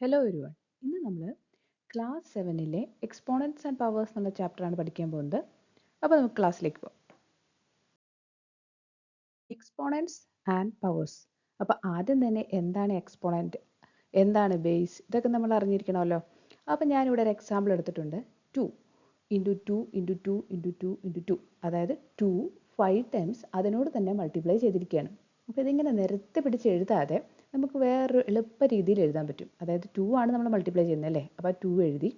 Hello everyone. ഇന്ന് നമ്മൾ class 7-ലെ എക്സ്പോണൻറ്റ്സ് and powers എന്നുള്ള ചാപ്റ്ററാണ് പഠിക്കാൻ പോകുന്നത്. അപ്പോൾ നമുക്ക് ക്ലാസ്സിലേക്ക് പോകാം. എക്സ്പോണൻറ്റ്സ് ആൻഡ് പവേഴ്സ്. അപ്പോൾ ആദ്യം തന്നെ എന്താണ് എക്സ്പോണൻറ്റ്, എന്താണ് ബേസ്, ഇതൊക്കെ നമ്മൾ അറിഞ്ഞിരിക്കണമല്ലോ. അപ്പോൾ ഞാനിവിടെ ഒരു എക്സാമ്പിൾ എടുത്തിട്ടുണ്ട്. 2 ഇൻറ്റു 2 ഇൻറ്റു 2 ഇൻറ്റു 2 ഇൻറ്റു 2, അതായത് 2 5 ടൈംസ് അതിനോട് തന്നെ മൾട്ടിപ്ലൈ ചെയ്തിരിക്കുകയാണ്. അപ്പോൾ ഇതിങ്ങനെ നിരത്തി പിടിച്ച് എഴുതാതെ നമുക്ക് വേറൊരു എളുപ്പ രീതിയിൽ എഴുതാൻ പറ്റും. അതായത് 2 ആണ് നമ്മൾ മൾട്ടിപ്ലൈ ചെയ്യുന്നത് അല്ലേ. അപ്പോൾ 2 എഴുതി,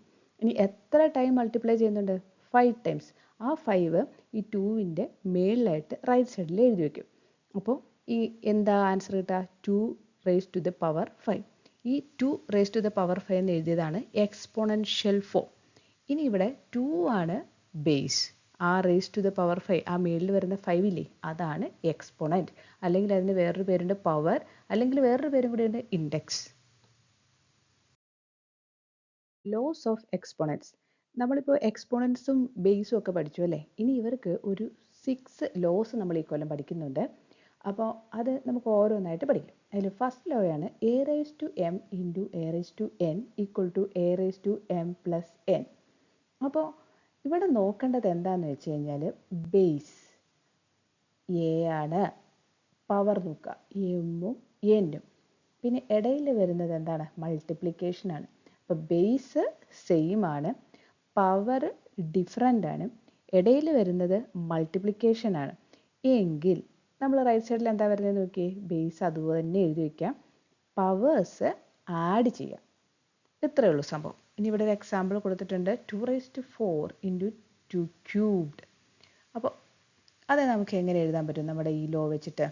ഇനി എത്ര ടൈം മൾട്ടിപ്ലൈ ചെയ്യുന്നുണ്ട്? 5 ടൈംസ്. ആ 5 ഈ 2-ൻ്റെ മേളിലായിട്ട് റൈറ്റ് സൈഡിൽ എഴുതി വയ്ക്കും. അപ്പോൾ ഈ എന്താ ആൻസർ കിട്ടുക? 2 റേസ് ടു ദ പവർ 5. ഈ 2 റേസ് ടു ദ പവർ 5 എന്ന് എഴുതിയതാണ് എക്സ്പോണൻഷ്യൽ ഫോം. ഇനി ഇവിടെ 2 ആണ് ബേസ്. ആ റേസ് ടു ദ പവർ 5, ആ മേളിൽ വരുന്ന 5 ഇല്ലേ, അതാണ് എക്സ്പോണൻറ്റ്. അല്ലെങ്കിൽ അതിന് വേറൊരു പേരുണ്ട് പവർ, അല്ലെങ്കിൽ വേറൊരു പേരും കൂടിയുണ്ട് ഇൻഡെക്സ്. Loss of എക്സ്പോണൻറ്റ്സ്. നമ്മളിപ്പോൾ എക്സ്പോണൻസും ബേസും ഒക്കെ പഠിച്ചു അല്ലേ. ഇനി ഇവർക്ക് ഒരു 6 ലോസ് നമ്മൾ ഈ കൊല്ലം പഠിക്കുന്നുണ്ട്. അപ്പോൾ അത് നമുക്ക് ഓരോന്നായിട്ട് പഠിക്കാം. അതിൽ ഫസ്റ്റ് ലോ ആണ് a raise to m into a raise to n equal to a raise to m plus n. അപ്പോൾ ഇവിടെ നോക്കേണ്ടത് എന്താണെന്ന് വെച്ച് കഴിഞ്ഞാൽ ബേസ് എ ആണ്, പവർ നോക്കുക എമ്മും എന്നും, പിന്നെ ഇടയിൽ വരുന്നത് എന്താണ്? മൾട്ടിപ്ലിക്കേഷൻ ആണ്. അപ്പോൾ ബേസ് സെയിം ആണ്, പവർ ഡിഫറൻ്റ് ആണ്, ഇടയിൽ വരുന്നത് മൾട്ടിപ്ലിക്കേഷൻ ആണ്. എങ്കിൽ നമ്മൾ റൈറ്റ് സൈഡിൽ എന്താ വരുന്നത് നോക്കിയേ, ബേസ് അതുപോലെ തന്നെ എഴുതി വയ്ക്കാം, പവേഴ്സ് ആഡ് ചെയ്യാം. ഇത്രയേ ഉള്ളൂ സംഭവം. ഇനി ഇവിടെ ഒരു എക്സാമ്പിൾ കൊടുത്തിട്ടുണ്ട്, 2⁴ ഇൻറ്റു 2 ക്യൂബ്ഡ്. അപ്പോൾ അത് നമുക്ക് എങ്ങനെ എഴുതാൻ പറ്റും? നമ്മുടെ ഈ ലോ വെച്ചിട്ട്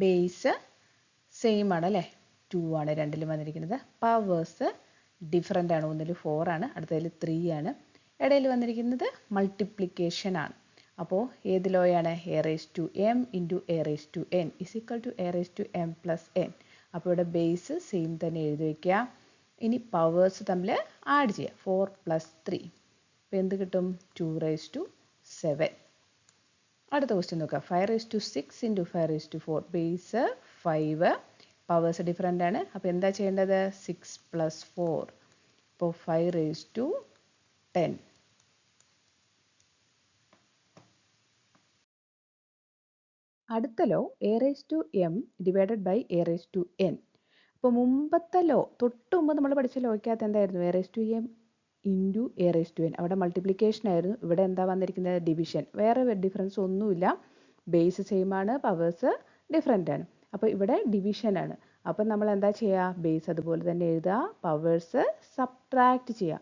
ബേസ് സെയിം ആണ് അല്ലേ, 2 ആണ് രണ്ടിലും വന്നിരിക്കുന്നത്. പവേഴ്സ് ഡിഫറൻ്റ് ആണ്, ഒന്നിൽ 4 ആണ്, അടുത്തതിൽ 3 ആണ്, ഇടയിൽ വന്നിരിക്കുന്നത് മൾട്ടിപ്ലിക്കേഷൻ ആണ്. അപ്പോൾ ഏത് ലോയാണ്? A raise to m into a raise to n is equal to a raise to m plus n. അപ്പോൾ ഇവിടെ ബേസ് സെയിം തന്നെ എഴുതി വയ്ക്കുക. ഇനി പവേഴ്സ് തമ്മിൽ ആഡ് ചെയ്യുക, 4 + 3. അപ്പോൾ എന്ത് കിട്ടും? 2⁻⁷. അടുത്ത ക്വസ്റ്റ്യൻ നോക്കുക, 5�6 ഇൻറ്റു 5⁴. ബേസ് 5, പവേഴ്സ് ഡിഫറൻ്റ് ആണ്. അപ്പോൾ എന്താ ചെയ്യേണ്ടത്? 6 + 4. അപ്പോൾ 5⁻10. അടുത്ത law a raise to m divided by a raise to n. അപ്പോൾ മുമ്പത്തെ ലോ, തൊട്ട് മുമ്പ് നമ്മൾ പഠിച്ച ലോയ്ക്കകത്ത് എന്തായിരുന്നു? A raise to m into a raise to n. അവിടെ മൾട്ടിപ്ലിക്കേഷൻ ആയിരുന്നു. ഇവിടെ എന്താ വന്നിരിക്കുന്നത്? ഡിവിഷൻ. വേറെ ഡിഫറൻസ് ഒന്നുമില്ല, ബേസ് സെയിം ആണ്, പവേഴ്സ് ഡിഫറൻ്റ് ആണ്. അപ്പോൾ ഇവിടെ ഡിവിഷൻ ആണ്. അപ്പോൾ നമ്മൾ എന്താ ചെയ്യുക? ബേസ് അതുപോലെ തന്നെ എഴുതുക, പവേഴ്സ് സബ്ട്രാക്ട് ചെയ്യുക,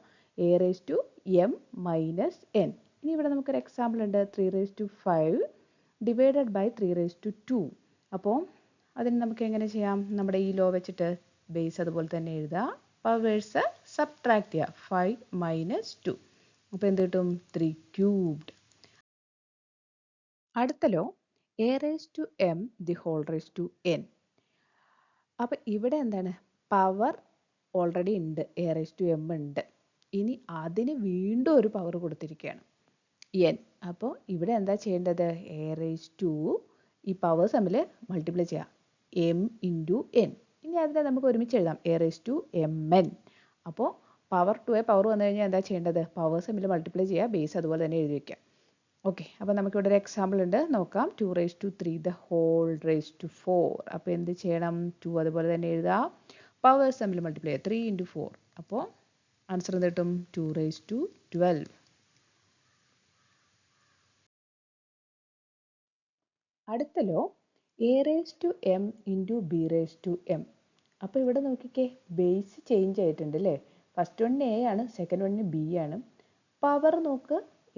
a raise to m minus n. ഇനി ഇവിടെ നമുക്കൊരു എക്സാമ്പിൾ ഉണ്ട്, 3⁵ ഡിവൈഡഡ് ബൈ 3⁵2. അപ്പോൾ അതിന് നമുക്ക് എങ്ങനെ ചെയ്യാം? നമ്മുടെ ഈ ലോ വെച്ചിട്ട് ബേസ് അതുപോലെ തന്നെ എഴുതുക, പവേഴ്സ് സബ്ട്രാക്ട് ചെയ്യുക, 5 - 2. അപ്പോൾ എന്ത് കിട്ടും? 3 ക്യൂബ്ഡ്. അടുത്ത law a raise to m the whole raise to n. അപ്പോൾ ഇവിടെ എന്താണ്? പവർ ഓൾറെഡി ഉണ്ട്, എ റേസ് ടു എം ഉണ്ട്. ഇനി അതിന് വീണ്ടും ഒരു പവർ കൊടുത്തിരിക്കുകയാണ്, എൻ. അപ്പോൾ ഇവിടെ എന്താ ചെയ്യേണ്ടത്? എ റേസ് ടു ഈ പവേഴ്സ് തമ്മിൽ മൾട്ടിപ്ലൈ ചെയ്യാം, എം ഇൻറ്റു എൻ. ഇനി അതിനെ നമുക്ക് ഒരുമിച്ച് എഴുതാം, a raise to m n. അപ്പോൾ പവർ 2 പവർ വന്നു കഴിഞ്ഞാൽ എന്താ ചെയ്യേണ്ടത്? പവേഴ്സ് തമ്മിൽ മൾട്ടിപ്ലൈ ചെയ്യുക, ബേസ് അതുപോലെ തന്നെ എഴുതി വയ്ക്കാം. ഓക്കെ, അപ്പോൾ നമുക്കിവിടെ ഒരു എക്സാമ്പിൾ ഉണ്ട്, നോക്കാം. 2⁻3 ദ ഹോൾ റേസ് ടു 4. അപ്പോൾ എന്ത് ചെയ്യണം? 2 അതുപോലെ തന്നെ എഴുതുക, പവേഴ്സ് തമ്മിൽ മൾട്ടിപ്ലൈ ചെയ്യുക, 3 × 4. അപ്പോൾ ആൻസർ എന്ത് കിട്ടും? 2⁻12. അടുത്ത law a raise to m into b raise to m. അപ്പോൾ ഇവിടെ നോക്കിക്കേ, ബേസ് ചേഞ്ച് ആയിട്ടുണ്ട് അല്ലേ. ഫസ്റ്റ് വണ്ണിന് എ ആണ്, സെക്കൻഡ് വണ്ണിന് ബി ആണ്. പവർ നോക്ക്,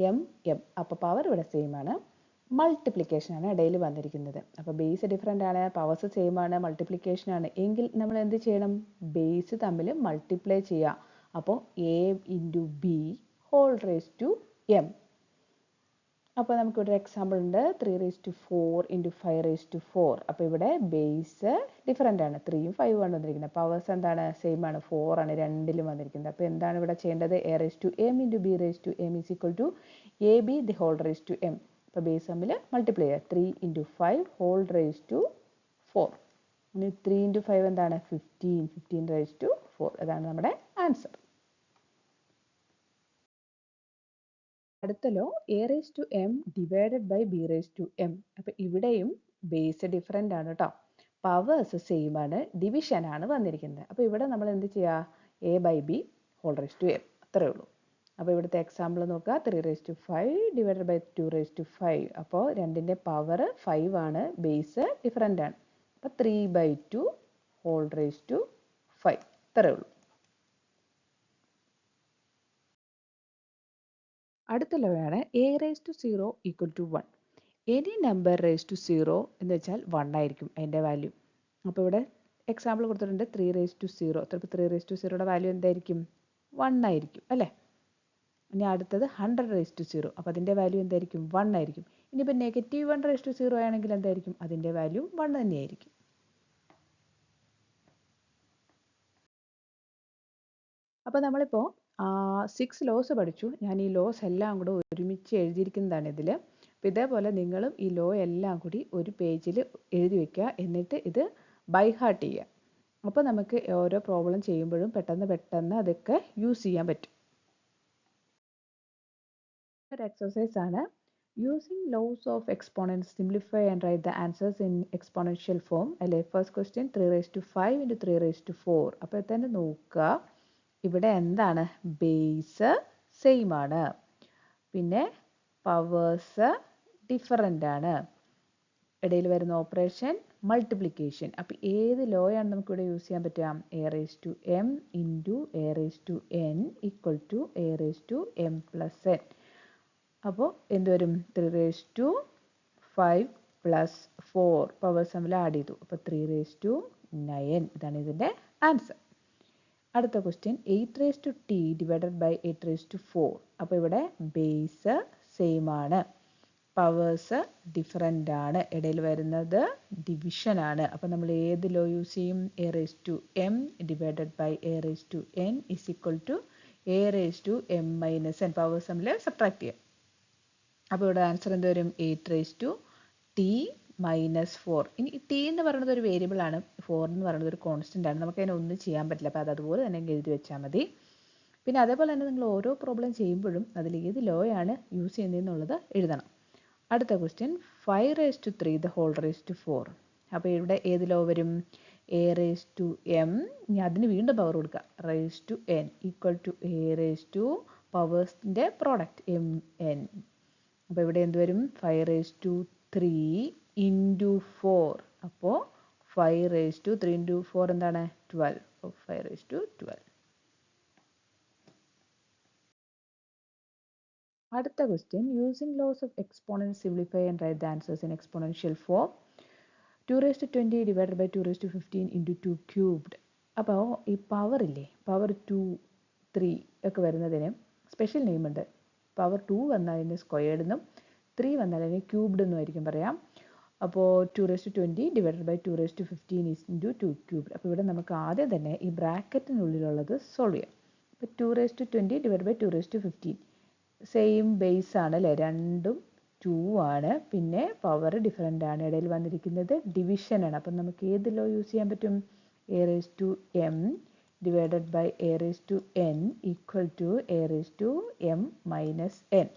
എം എം. അപ്പോൾ പവർ ഇവിടെ സെയിം ആണ്, മൾട്ടിപ്ലിക്കേഷൻ ആണ് ഇടയിൽ വന്നിരിക്കുന്നത്. അപ്പോൾ ബേസ് ഡിഫറൻ്റ് ആണ്, പവേഴ്സ് സെയിം ആണ്, മൾട്ടിപ്ലിക്കേഷൻ ആണ്. എങ്കിൽ നമ്മൾ എന്ത് ചെയ്യണം? ബേസ് തമ്മിൽ മൾട്ടിപ്ലൈ ചെയ്യുക. അപ്പോൾ a into b whole raise to m. അപ്പോൾ നമുക്കിവിടെ എക്സാമ്പിൾ ഉണ്ട്, 3⁻4 ഇൻറ്റു 5⁻4. അപ്പോൾ ഇവിടെ ബേസ് ഡിഫറൻ്റ് ആണ്, 3ഉം 5ഉം ആണ് വന്നിരിക്കുന്നത്. പവേഴ്സ് എന്താണ്? സെയിം ആണ്, 4 ആണ് രണ്ടിലും വന്നിരിക്കുന്നത്. അപ്പോൾ എന്താണ് ഇവിടെ ചെയ്യേണ്ടത്? A raise to m into b raise to m is equal to a b the whole raise to m. അപ്പോൾ ബേസ് തമ്മിൽ മൾട്ടിപ്ലൈ ചെയ്യുക, 3 × 5 ഹോൾ റേസ് ടു 4. ഇനി 3 into 5 എന്താണ് 15 raised to 4. അതാണ് നമ്മുടെ ആൻസർ. അടുത്ത law a raised to m divided by b raised to m. അപ്പോൾ ഇവിടെയും ബേസ് ഡിഫറെൻ്റ് ആണ് കേട്ടോ. പവേഴ്സ് സെയിം ആണ്, ഡിവിഷൻ ആണ് വന്നിരിക്കുന്നത്. അപ്പോൾ ഇവിടെ നമ്മൾ എന്ത് ചെയ്യുക, a by b whole raised to m അത്രയേ ഉള്ളൂ. അപ്പോൾ ഇവിടുത്തെ എക്സാമ്പിൾ നോക്കുക, 3 raised to 5 divided by 2 raised to 5. അപ്പോൾ രണ്ടിൻ്റെ പവർ 5 ആണ്, ബേസ് ഡിഫറെൻ്റ് ആണ്. അപ്പോൾ 3 by 2 whole raised to 5 ഇത്രയേ ഉള്ളൂ. അടുത്ത ലോ ആണ് a raised to 0 equal to 1. Any number raised to 0 എന്ന് വെച്ചാൽ 1 ആയിരിക്കും അതിൻ്റെ വാല്യൂ. അപ്പോൾ ഇവിടെ എക്സാമ്പിൾ കൊടുത്തിട്ടുണ്ട് 3 raised to 0. അപ്പോൾ 3 raised to 0യുടെ വാല്യൂ എന്തായിരിക്കും, 1 ആയിരിക്കും അല്ലേ. ഇനി അടുത്തത് 100 raised to 0. അപ്പോൾ അതിൻ്റെ വാല്യൂ എന്തായിരിക്കും, 1 ആയിരിക്കും. ഇനിയിപ്പോൾ -1 raised to 0 ആണെങ്കിൽ എന്തായിരിക്കും, അതിൻ്റെ വാല്യൂ 1 തന്നെയായിരിക്കും. അപ്പോൾ നമ്മളിപ്പോൾ 6 ലോസ് പഠിച്ചു. ഞാൻ ഈ ലോസ് എല്ലാം കൂടെ ഒരുമിച്ച് എഴുതിയിരിക്കുന്നതാണ് ഇതിൽ. അപ്പോൾ ഇതേപോലെ നിങ്ങളും ഈ ലോ എല്ലാം കൂടി ഒരു പേജിൽ എഴുതി വെക്കുക, എന്നിട്ട് ഇത് ബൈ ഹാർട്ട് ചെയ്യുക. അപ്പോൾ നമുക്ക് ഓരോ പ്രോബ്ലം ചെയ്യുമ്പോഴും പെട്ടെന്ന് അതൊക്കെ യൂസ് ചെയ്യാൻ പറ്റും. ഒരു എക്സസൈസ് ആണ്. Using laws of exponents simplify and write the answers in exponential form. അല്ലേ, first question 3 raised to 5 into 3 raised to 4. അപ്പോൾ തന്നെ നോക്കുക, ഇവിടെ എന്താണ്, ബേസ് സെയിം ആണ്, പിന്നെ പവേഴ്സ് ഡിഫറൻ്റ് ആണ്, ഇടയിൽ വരുന്ന ഓപ്പറേഷൻ മൾട്ടിപ്ലിക്കേഷൻ. അപ്പോൾ ഏത് ലോ ആണ് നമുക്കിവിടെ യൂസ് ചെയ്യാൻ പറ്റുക, a raised to m into a raised to n equal to a raised to m plus n. അപ്പോൾ എന്ത് വരും, 3 raised to 5 plus 4 പവേഴ്സ് തമ്മിൽ ആഡ് ചെയ്തു. അപ്പോൾ 3 raised to 9. ഇതാണ് ഇതിൻ്റെ ആൻസർ. അടുത്ത question 8 raised to t divided by 8 raised to 4. അപ്പോൾ ഇവിടെ ബേസ് സെയിം ആണ്, പവേഴ്സ് ഡിഫറൻ്റ് ആണ്, ഇടയിൽ വരുന്നത് ഡിവിഷൻ ആണ്. അപ്പോൾ നമ്മൾ ഏത് ലോ യൂസ് ചെയ്യും, a raised to m divided by a raised to n is equal to a raised to m minus n. Powers തമ്മിൽ സബ്ട്രാക്ട് ചെയ്യാം. അപ്പോൾ ഇവിടെ ആൻസർ എന്ത് വരും, 8 raised to t minus 4. ഇനി ടി എന്ന് പറയുന്നത് ഒരു വേരിയബിൾ ആണ്, 4 എന്ന് പറയുന്നത് ഒരു കോൺസ്റ്റൻ്റ് ആണ്, നമുക്ക് അതിനെ ഒന്നും ചെയ്യാൻ പറ്റില്ല. അപ്പോൾ അതുപോലെ തന്നെ എഴുതി വെച്ചാൽ മതി. പിന്നെ അതേപോലെ തന്നെ നിങ്ങൾ ഓരോ പ്രോബ്ലം ചെയ്യുമ്പോഴും അതിൽ ഏത് ലോ ആണ് യൂസ് ചെയ്യുന്നതെന്നുള്ളത് എഴുതണം. അടുത്ത question 5 raised to 3 the whole raised to 4. അപ്പോൾ ഇവിടെ ഏത് ലോ വരും, a raised to m, ഇനി അതിന് വീണ്ടും പവർ കൊടുക്കുക, raised to n equal to a raised to പവേഴ്സിൻ്റെ പ്രോഡക്റ്റ് m n. അപ്പോൾ ഇവിടെ എന്ത് വരും, 5 raised to 3 into 4. അപ്പോൾ 5 raised to 3 into 4 എന്താണ്, 12. അപ്പോൾ 5 raised to 12. അടുത്ത question using laws of exponent simplify and write the answers in exponential form. 2 raised to 20 divided by 2 raised to 15 into 2 cubed. അപ്പോൾ ഈ പവർ ഇല്ലേ, പവർ 2 3 ഒക്കെ വരുന്നതിന് special name ഉണ്ട്. പവർ 2 വന്നാൽ അതിന് സ്ക്വയർഡ് എന്നും 3 വന്നാൽ അതിന് ക്യൂബ്ഡ് എന്നും ആയിരിക്കും പറയാം. അപ്പോൾ 2 raised to 20 divided by 2 raised to 15 is into 2 cubed. അപ്പോൾ ഇവിടെ നമുക്ക് ആദ്യം തന്നെ ഈ ബ്രാക്കറ്റിനുള്ളിലുള്ളത് സോൾവ് ചെയ്യാം. അപ്പോൾ 2 raised to 20 divided by 2 raised to 15 same base ആണ് അല്ലേ, രണ്ടും 2 ആണ്, പിന്നെ പവർ ഡിഫറൻ്റ് ആണ്, ഇടയിൽ വന്നിരിക്കുന്നത് ഡിവിഷൻ ആണ്. അപ്പം നമുക്ക് ഏത് ലോ യൂസ് ചെയ്യാൻ പറ്റും, a raised to m divided by a raised to n equal to a raised to m minus n.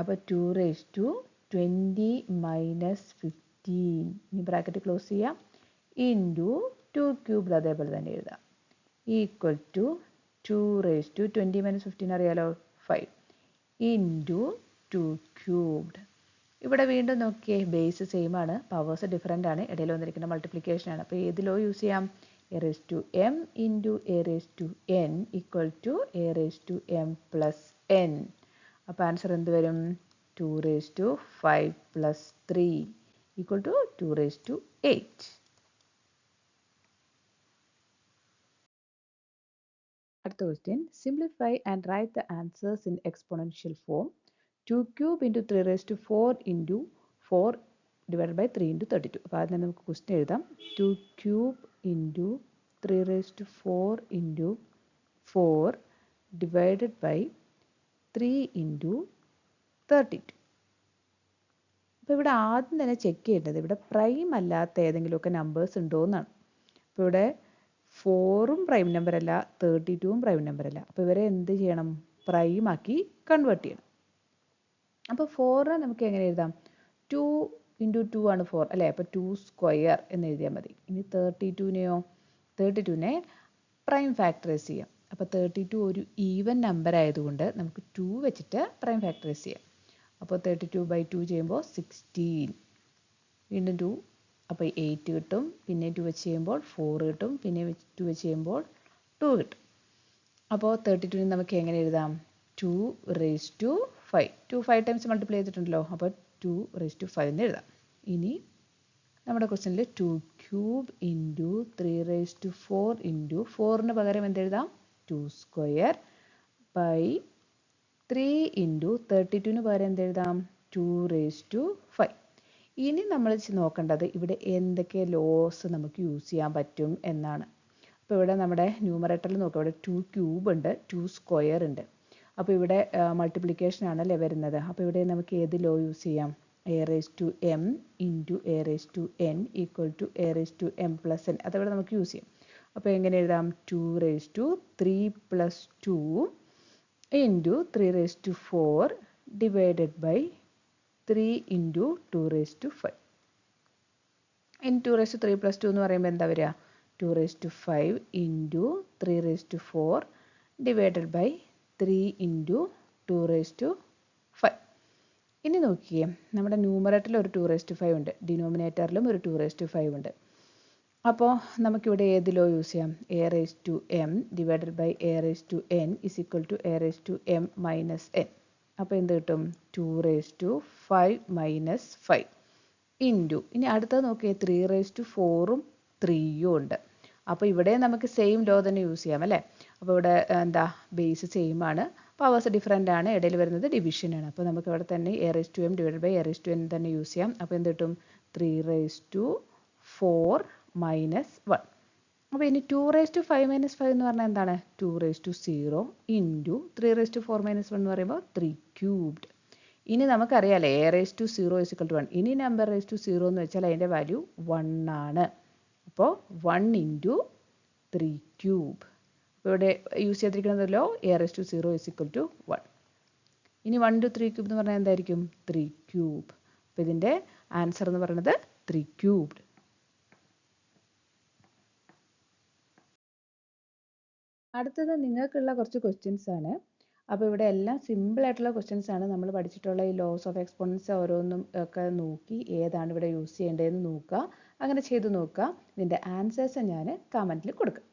അപ്പോൾ 2 raised to 20 minus 15 ഇനി ബ്രാക്കറ്റ് ക്ലോസ് ചെയ്യാം, ഇൻറ്റു 2 ക്യൂബ്ഡ് അതേപോലെ തന്നെ എഴുതാം, equal to 2 raised to 20 minus 15 അറിയാലോ 5 into 2 cubed. ഇവിടെ വീണ്ടും നോക്കിയേ, ബേസ് സെയിം ആണ്, പവേഴ്സ് ഡിഫറൻ്റ് ആണ്, ഇടയിൽ വന്നിരിക്കുന്ന മൾട്ടിപ്ലിക്കേഷൻ ആണ്. അപ്പോൾ ഏത് ലോ യൂസ് ചെയ്യാം, a raised to m into a raised to n equal to a raised to m plus n. അപ്പോൾ ആൻസർ എന്ത് വരും, 2 raised to 5 plus 3 equal to 2 raised to 8. അടുത്ത question simplify and write the answers in exponential form. 2 cube into 3 raised to 4 into 4 divided by 3 into 32. അപ്പോൾ ആദ്യം തന്നെ നമുക്ക് question എഴുതാം. 2 cube into 3 raised to 4 into 4 divided by 3 into 32. അപ്പോൾ ഇവിടെ ആദ്യം തന്നെ ചെക്ക് ചെയ്യേണ്ടത് ഇവിടെ പ്രൈം അല്ലാത്ത ഏതെങ്കിലുമൊക്കെ നമ്പേഴ്സ് ഉണ്ടോ എന്നാണ്. അപ്പോൾ ഇവിടെ 4ഉം പ്രൈം നമ്പർ അല്ല, 32ഉം പ്രൈം നമ്പർ അല്ല. അപ്പോൾ ഇവരെ എന്ത് ചെയ്യണം? പ്രൈം ആക്കി കൺവേർട്ട് ചെയ്യണം. അപ്പോൾ 4 നമുക്ക് എങ്ങനെ എഴുതാം? 2 × 2 ആണ് 4 അല്ലേ? അപ്പോൾ 2 സ്ക്വയർ എന്ന് എഴുതിയാൽ മതി. ഇനി 32നെയോ? 32നെ പ്രൈം ഫാക്ടറൈസ് ചെയ്യാം. അപ്പോൾ 32 ഒരു ഈവൻ നമ്പർ ആയതുകൊണ്ട് നമുക്ക് 2 വെച്ചിട്ട് പ്രൈം ഫാക്ടറൈസ് ചെയ്യാം. അപ്പോൾ 32/2 ചെയ്യുമ്പോൾ 16. വീണ്ടും 2, അപ്പോൾ 8 കിട്ടും. പിന്നെ 2 വെച്ച് ചെയ്യുമ്പോൾ 4 കിട്ടും. പിന്നെ 2 വെച്ച് ചെയ്യുമ്പോൾ 2 കിട്ടും. അപ്പോൾ 32നെ നമുക്ക് എങ്ങനെ എഴുതാം? 2⁵5. 2 5 ടൈംസ് മൾട്ടിപ്ലൈ ചെയ്തിട്ടുണ്ടല്ലോ. അപ്പോൾ 2⁵5 എന്ന് എഴുതാം. ഇനി നമ്മുടെ ക്വസ്റ്റ്യനിൽ 2³ × 3⁴ × 4ന് പകരം എന്തെഴുതാം? 2 സ്ക്വയർ ബൈ 3 × 32ന് പകരം എന്തെഴുതാം? 2⁵5. ഇനി നമ്മൾ നോക്കേണ്ടത് ഇവിടെ എന്തൊക്കെ ലോസ് നമുക്ക് യൂസ് ചെയ്യാൻ പറ്റും എന്നാണ്. അപ്പോൾ ഇവിടെ നമ്മുടെ ന്യൂമറേറ്ററിൽ നോക്കുക. ഇവിടെ 2³ ഉണ്ട്, 2 സ്ക്വയർ ഉണ്ട്. അപ്പോൾ ഇവിടെ മൾട്ടിപ്ലിക്കേഷൻ ആണല്ലേ വരുന്നത്. അപ്പോൾ ഇവിടെ നമുക്ക് ഏത് ലോ യൂസ് ചെയ്യാം? a⁻m × a⁻n = a⁻m+n. അതവിടെ നമുക്ക് യൂസ് ചെയ്യാം. അപ്പോൾ എങ്ങനെ എഴുതാം? 2⁵3 + 2 × 3⁴ ഡിവൈഡഡ് ബൈ 3 × 2⁵5. ഇനി 2⁵3 + 2 എന്ന് പറയുമ്പോൾ എന്താ വരിക? 2⁵5 × 3⁴ ഡിവൈഡഡ് ബൈ 3 × 2⁵5. ഇനി നോക്കിയേ, നമ്മുടെ ന്യൂമറേറ്ററിൽ ഒരു 2⁵5 ഉണ്ട്, ഡിനോമിനേറ്ററിലും ഒരു 2⁵5 ഉണ്ട്. അപ്പോൾ നമുക്കിവിടെ ഏത് ലോ യൂസ് ചെയ്യാം? a⁻m divided by a⁻n = a⁻m−n. അപ്പോൾ എന്ത് കിട്ടും? 2⁵5 - 5 ഇൻറ്റു, ഇനി അടുത്തത് നോക്കിയേ, 3⁴ഉം 3ഉം ഉണ്ട്. അപ്പോൾ ഇവിടെ നമുക്ക് സെയിം ലോ തന്നെ യൂസ് ചെയ്യാം അല്ലേ? അപ്പോൾ ഇവിടെ എന്താ, ബേസ് സെയിം ആണ്, പവേഴ്സ് ഡിഫറെൻ്റ് ആണ്, ഇടയിൽ വരുന്നത് ഡിവിഷൻ ആണ്. അപ്പോൾ നമുക്ക് ഇവിടെ തന്നെ a⁻m ഡിവൈഡഡ് ബൈ a⁻n തന്നെ യൂസ് ചെയ്യാം. അപ്പോൾ എന്ത് കിട്ടും? 3⁴ - 1. അപ്പോൾ ഇനി 2⁵5 - 5 എന്ന് പറഞ്ഞാൽ എന്താണ്? 2⁵0 ഇൻറ്റു 3⁴ - 1 എന്ന് പറയുമ്പോൾ 3³. ഇനി നമുക്കറിയാമല്ലേ a⁻0 = 1. ഇനി നമ്പർ ⁻0 എന്ന് വെച്ചാൽ അതിൻ്റെ വാല്യൂ 1 ആണ്. അപ്പോൾ 1 × 3³. അപ്പോൾ ഇവിടെ യൂസ് ചെയ്തിരിക്കുന്നതല്ലോ a⁻0 = 1. ഇനി 1 × 3³ എന്ന് പറഞ്ഞാൽ എന്തായിരിക്കും? 3³. അപ്പോൾ ഇതിൻ്റെ ആൻസർ എന്ന് പറയുന്നത് 3³. അടുത്തത് നിങ്ങൾക്കുള്ള കുറച്ച് ക്വസ്റ്റ്യൻസ് ആണ്. അപ്പോൾ ഇവിടെ എല്ലാം സിമ്പിൾ ആയിട്ടുള്ള ക്വസ്റ്റ്യൻസ് ആണ്. നമ്മൾ പഠിച്ചിട്ടുള്ള ഈ ലോസ് ഓഫ് എക്സ്പോണൻസ് ഓരോന്നും ഒക്കെ നോക്കി ഏതാണ് ഇവിടെ യൂസ് ചെയ്യേണ്ടതെന്ന് നോക്കുക. അങ്ങനെ ചെയ്ത് നോക്കുക. ഇതിൻ്റെ ആൻസേഴ്സ് ഞാൻ കമൻറ്റിൽ കൊടുക്കാം.